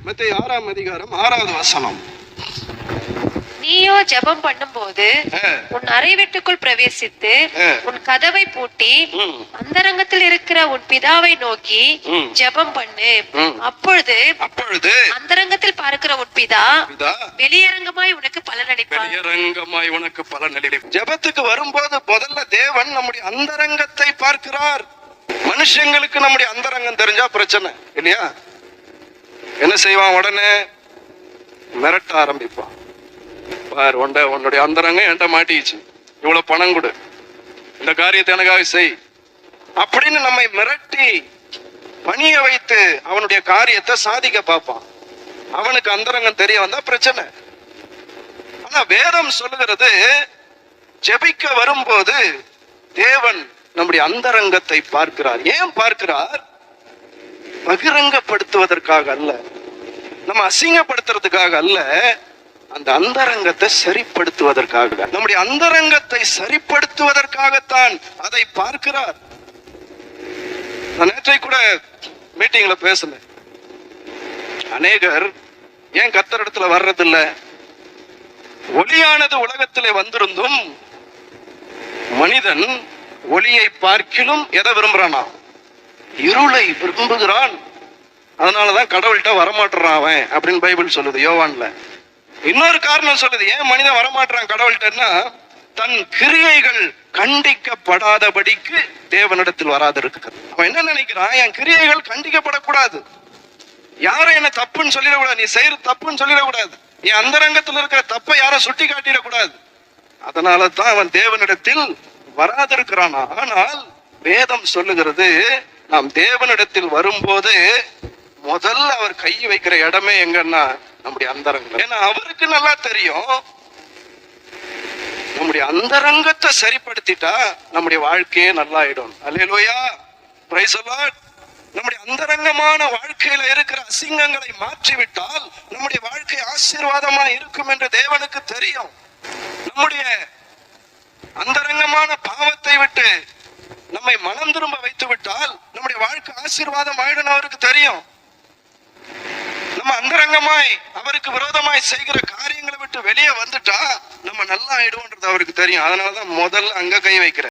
மத்தேயு 6ஆம் அதிகாரம் 6வது வசனம். நீயோ ஜெபம் பண்ணும்போது உன் அறை வீட்டுக்குள் பிரவேசித்து உன் கதவை பூட்டி அந்தரங்கத்தில் இருக்கிற உன் பிதாவை நோக்கி ஜெபம் பண்ணு. அப்பொழுது அந்தரங்கத்தில் பார்க்கிற உன் பிதா வெளியரங்கமாய் உனக்கு பலனளிப்பார். ஜெபத்துக்கு வரும்போது முதல்ல தேவன் நம்முடைய அந்தரங்கத்தை பார்க்கிறார். மனுஷங்களுக்கு நம்முடைய அந்தரங்கம் தெரிஞ்சா பிரச்சனை இல்லையா? என்ன செய்வான்? உடனே மிரட்ட ஆரம்பிப்பான். பார், உன்னுடைய அந்தரங்கம் என்கிட்ட மாட்டிச்சு, இவ்வளவு பணம் கொடு, இந்த காரியத்தை எனக்காக செய் அப்படின்னு நம்மை மிரட்டி பணிய வைத்து அவனுடைய காரியத்தை சாதிக்க பார்ப்பான். அவனுக்கு அந்தரங்கம் தெரிய வந்தா பிரச்சனை. ஆனா வேதம் சொல்லுகிறது, ஜெபிக்க வரும்போது தேவன் நம்முடைய அந்தரங்கத்தை பார்க்கிறார். ஏன் பார்க்கிறார்? பகிரங்கப்படுத்துவதற்காக அல்ல, நம்ம அசிங்கப்படுத்துறதுக்காக அல்ல, அந்த அந்தரங்கத்தை சரிப்படுத்துவதற்காக, நம்முடைய அந்தரங்கத்தை சரிப்படுத்துவதற்காகத்தான் அதை பார்க்கிறார். நான் நேற்றை கூட மீட்டிங்ல பேசினேன். அநேகர் ஏன் கர்த்தரிடத்துல வர்றதில்ல? ஒளியானது உலகத்திலே வந்திருந்தும் மனிதன் ஒளியை பார்க்கிலும் எதை விரும்புறானா? இருளை விரும்புகிறான். அதனாலதான் கடவுள்கிட்ட வரமாட்டுறான் அவன் அப்படின்னு பைபிள் சொல்லுது. யோவான்ல இன்னொரு காரணம் சொல்லுது ஏன் மனிதன் வரமாட்டான் கடவுள்கிட்டன்னா, தன் கிரியைகள் கண்டிக்கப்படாதபடிக்கு தேவனிடத்தில் வராது இருக்கு. அவன் என்ன நினைக்கிறான்? என் கிரியைகள் கண்டிக்கப்படக்கூடாது, யாரும் என்ன தப்புன்னு சொல்லிடக்கூடாது, நீ செய்யற தப்புன்னு சொல்லிடக்கூடாது, என் அந்தரங்கத்தில் இருக்கிற தப்பை யாரும் சுட்டி காட்டிடக்கூடாது. அதனால தான் அவன் தேவனிடத்தில் வராது இருக்கிறான். ஆனால் வேதம் சொல்லுகிறது, நாம் தேவனிடத்தில் வரும்போது முதல்ல அவர் கை வைக்கிற இடமே எங்கன்னா நம்முடைய அந்தரங்கம். ஏன்னா அவருக்கு நல்லா தெரியும், நம்முடைய அந்தரங்கத்தை சரிப்படுத்திட்டா நம்முடைய வாழ்க்கையே நல்லா ஆயிடும். அல்லேலூயா, பிரைஸ் தி லார்ட். நம்முடைய அந்தரங்கமான வாழ்க்கையில இருக்கிற அசிங்கங்களை மாற்றிவிட்டால் நம்முடைய வாழ்க்கை ஆசீர்வாதமா இருக்கும் என்று தேவனுக்கு தெரியும். நம்முடைய அந்தரங்கமான பாவத்தை விட்டு நம்மை மனம் திரும்ப வைத்து விட்டால் நம்முடைய வாழ்க்கை ஆசீர்வாதம் ஆயிடும் அவருக்கு தெரியும். நம்ம அந்தரங்கமாய் அவருக்கு விரோதமாய் செய்கிற காரியங்களை விட்டு வெளியே வந்துட்டா நம்ம நல்லா ஆயிடுவோன்றது அவருக்கு தெரியும். அதனாலதான் முதல்ல அங்க கை வைக்கிற